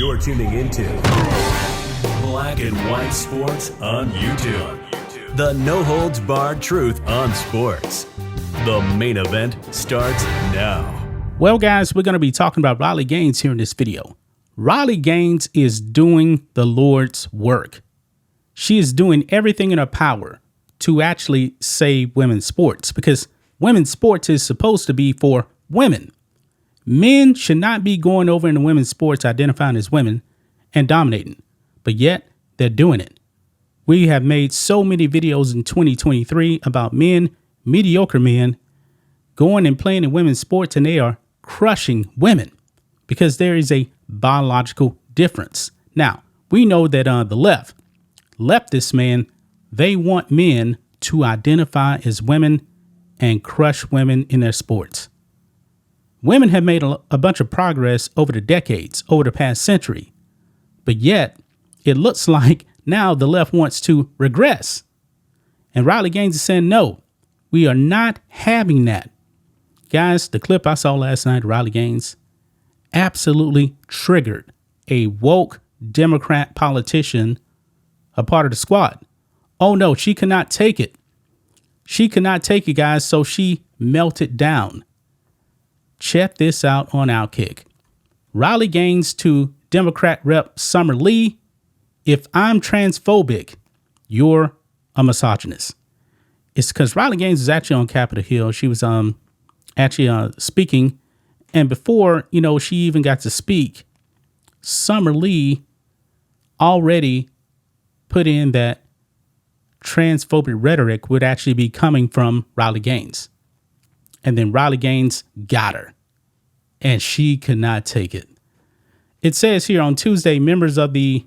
You're tuning into Black and White Sports on YouTube. The no-holds-barred truth on sports. The main event starts now. Well, guys, we're going to be talking about Riley Gaines here in this video. Riley Gaines is doing the Lord's work. She is doing everything in her power to actually save women's sports, because women's sports is supposed to be for women. Men should not be going over into women's sports identifying as women and dominating, but yet they're doing it. We have made so many videos in 2023 about men, mediocre men, going and playing in women's sports, and they are crushing women because there is a biological difference. Now, we know that the leftist man, they want men to identify as women and crush women in their sports. Women have made a bunch of progress over the decades, over the past century, but yet it looks like now the left wants to regress. And Riley Gaines is saying, no, we are not having that. Guys, the clip I saw last night of Riley Gaines absolutely triggered a woke Democrat politician, a part of the squad. Oh no, she could not take it. She could not take it, guys, so she melted down. Check this out on Outkick. Riley Gaines to Democrat Rep Summer Lee: if I'm transphobic, you're a misogynist. It's because Riley Gaines is actually on Capitol Hill. She was actually speaking, and before she even got to speak, Summer Lee already put in that transphobic rhetoric would actually be coming from Riley Gaines. And then Riley Gaines got her, and she could not take it. It says here on Tuesday, members of the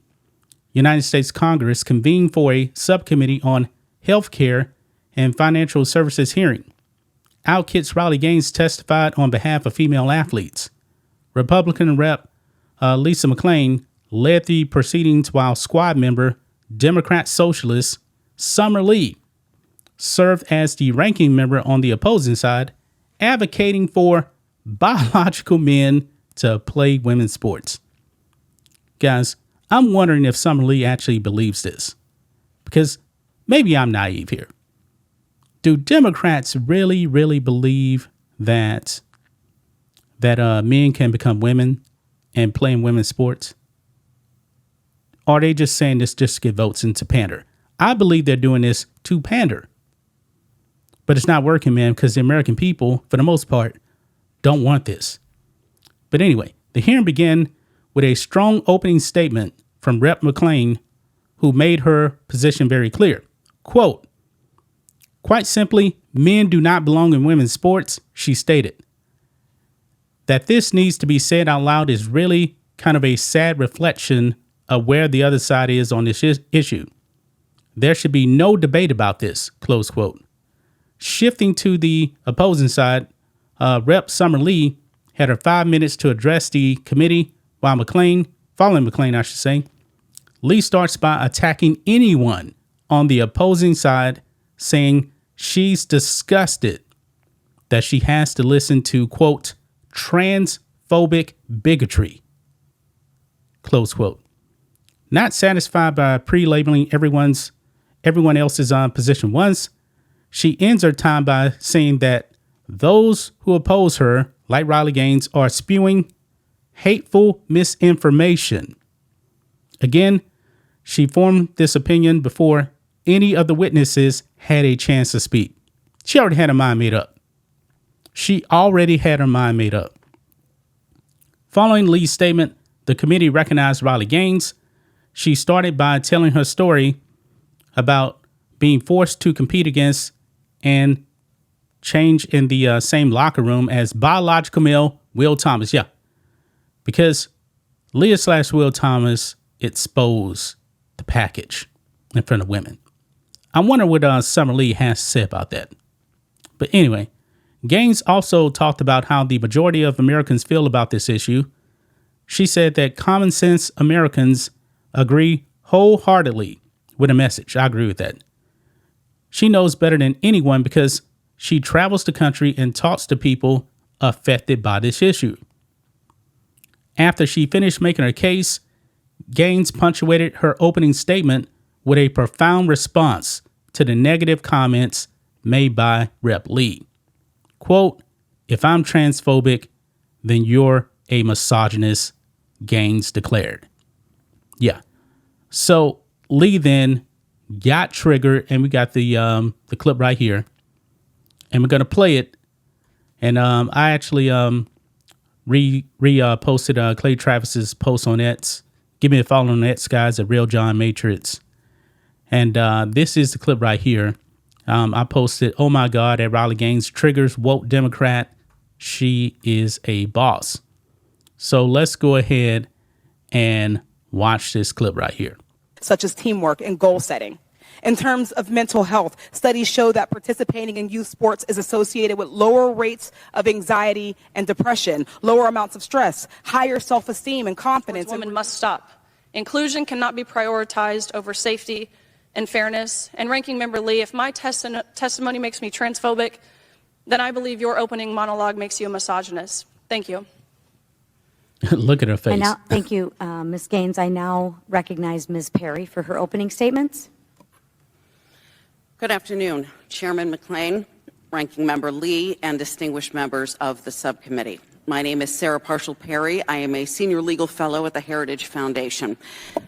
United States Congress convened for a subcommittee on health care and financial services hearing. Outkick's Riley Gaines testified on behalf of female athletes. Republican Rep Lisa McClain led the proceedings, while squad member Democrat Socialist Summer Lee served as the ranking member on the opposing side, advocating for biological men to play women's sports. Guys, I'm wondering if Summer Lee actually believes this, because maybe I'm naive here. Do Democrats really, really believe that men can become women and play in women's sports? Or are they just saying this just to get votes and to pander? I believe they're doing this to pander. But it's not working, man, because the American people, for the most part, don't want this. But anyway, the hearing began with a strong opening statement from Rep. McClain, who made her position very clear. Quote, "Quite simply, men do not belong in women's sports," she stated. That this needs to be said out loud is really kind of a sad reflection of where the other side is on this issue. There should be no debate about this, close quote. Shifting to the opposing side, Rep. Summer Lee had her 5 minutes to address the committee, while following McClain, Lee starts by attacking anyone on the opposing side, saying she's disgusted that she has to listen to, quote, transphobic bigotry, close quote. Not satisfied by pre-labeling everyone else's position once, she ends her time by saying that those who oppose her, like Riley Gaines, are spewing hateful misinformation. Again, she formed this opinion before any of the witnesses had a chance to speak. She already had her mind made up. Following Lee's statement, the committee recognized Riley Gaines. She started by telling her story about being forced to compete against and change in the same locker room as biological male Will Thomas. Yeah, because Leah/Will Thomas exposed the package in front of women. I wonder what Summer Lee has to say about that. But anyway, Gaines also talked about how the majority of Americans feel about this issue. She said that common sense Americans agree wholeheartedly with the message. I agree with that. She knows better than anyone because she travels the country and talks to people affected by this issue. After she finished making her case, Gaines punctuated her opening statement with a profound response to the negative comments made by Rep. Lee. Quote, "If I'm transphobic, then you're a misogynist," Gaines declared. Yeah. So Lee then got triggered, and we got the clip right here, and we're gonna play it. And I actually posted Clay Travis's post on X. Give me a follow on X, guys, at Real John Matrix. And this is the clip right here. I posted, "Oh my God, at Riley Gaines triggers woke Democrat. She is a boss." So let's go ahead and watch this clip right here. Such as teamwork and goal setting. In terms of mental health, studies show that participating in youth sports is associated with lower rates of anxiety and depression, lower amounts of stress, higher self-esteem and confidence. Women must stop. Inclusion cannot be prioritized over safety and fairness. And Ranking Member Lee, if my testimony makes me transphobic, then I believe your opening monologue makes you a misogynist. Thank you. Look at her face. Thank you, Ms. Gaines. I now recognize Ms. Perry for her opening statements. Good afternoon, Chairman McLean, Ranking Member Lee, and distinguished members of the subcommittee. My name is Sarah Parshall Perry. I am a senior legal fellow at the Heritage Foundation.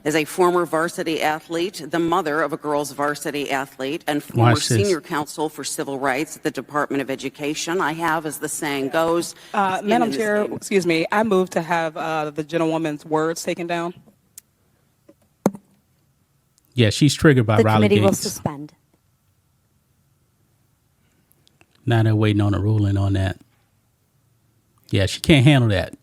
As a former varsity athlete, the mother of a girls varsity athlete, and former senior counsel for civil rights at the Department of Education, I have, as the saying goes, Madam Chair, excuse me, I move to have the gentlewoman's words taken down. Yeah, she's triggered by Riley Gaines. The committee will suspend. Now they're waiting on a ruling on that. Yeah, she can't handle that.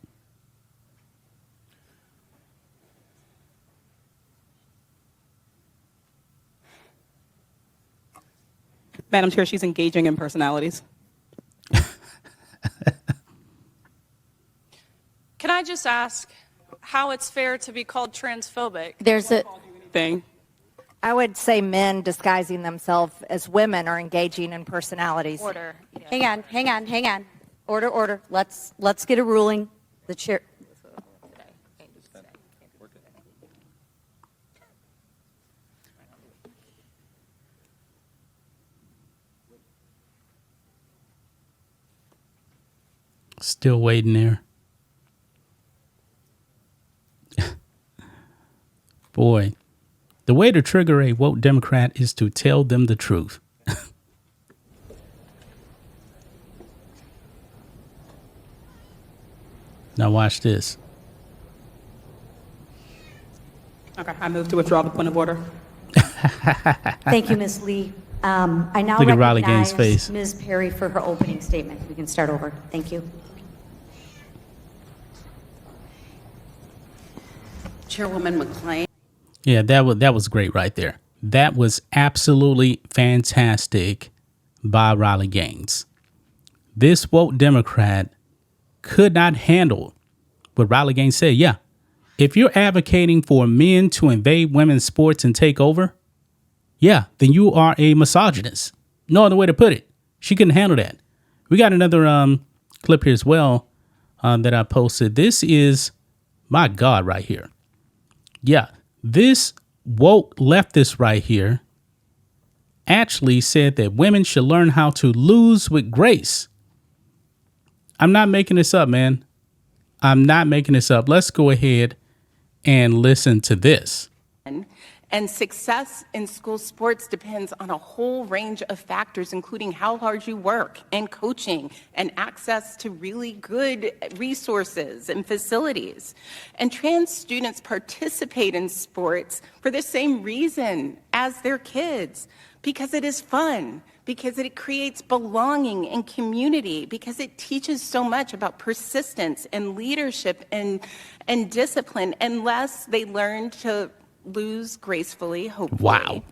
Madam Chair, she's engaging in personalities. Can I just ask how it's fair to be called transphobic? There's a thing. I would say men disguising themselves as women are engaging in personalities. Order. Hang on. Order. Let's get a ruling. The chair. Still waiting there. Boy, the way to trigger a woke Democrat is to tell them the truth. Now watch this. Okay, I move to withdraw the point of order. Thank you, Ms. Lee. I now Look at Riley Gaines' recognize face. Ms. Perry for her opening statement. We can start over. Thank you. Chairwoman McLean. Yeah, that was great right there. That was absolutely fantastic by Riley Gaines. This woke Democrat could not handle what Riley Gaines said. Yeah, if you're advocating for men to invade women's sports and take over, yeah, then you are a misogynist. No other way to put it. She couldn't handle that. We got another clip here as well that I posted. This is, my God, right here. Yeah, this woke leftist right here actually said that women should learn how to lose with grace. I'm not making this up, man. I'm not making this up. Let's go ahead and listen to this. And success in school sports depends on a whole range of factors, including how hard you work and coaching and access to really good resources and facilities. And trans students participate in sports for the same reason as their kids, because it is fun, because it creates belonging and community, because it teaches so much about persistence and leadership and discipline, unless they learn to lose gracefully, hopefully. Wow.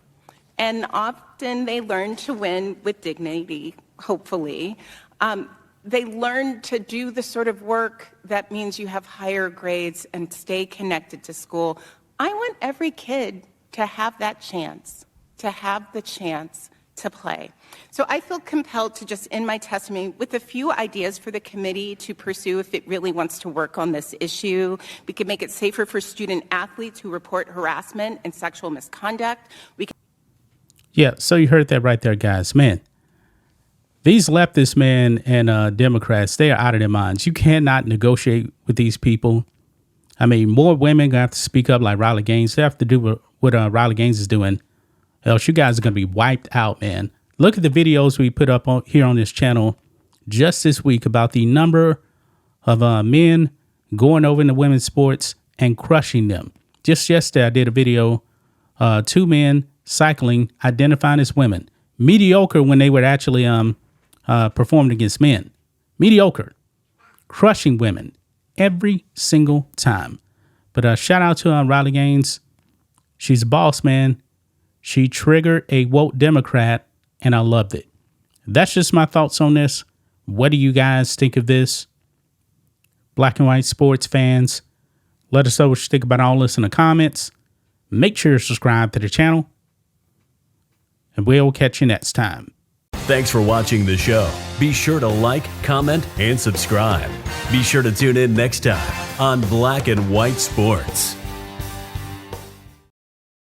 And often they learn to win with dignity, hopefully. They learn to do the sort of work that means you have higher grades and stay connected to school. I want every kid to have that chance, to have the chance to play. So I feel compelled to just end my testimony with a few ideas for the committee to pursue if it really wants to work on this issue. We could make it safer for student athletes who report harassment and sexual misconduct. Yeah, so you heard that right there, guys. Man, these leftist men and Democrats, they are out of their minds. You cannot negotiate with these people. I mean, more women gonna have to speak up like Riley Gaines. They have to do what Riley Gaines is doing. Else you guys are going to be wiped out, man. Look at the videos we put up here on this channel just this week about the number of men going over into women's sports and crushing them. Just yesterday, I did a video, 2 men cycling, identifying as women. Mediocre when they were actually performing against men. Mediocre. Crushing women every single time. But shout out to Riley Gaines. She's a boss, man. She triggered a woke Democrat, and I loved it. That's just my thoughts on this. What do you guys think of this? Black and white sports fans, let us know what you think about all this in the comments. Make sure you subscribe to the channel, and we'll catch you next time. Thanks for watching the show. Be sure to like, comment, and subscribe. Be sure to tune in next time on Black and White Sports.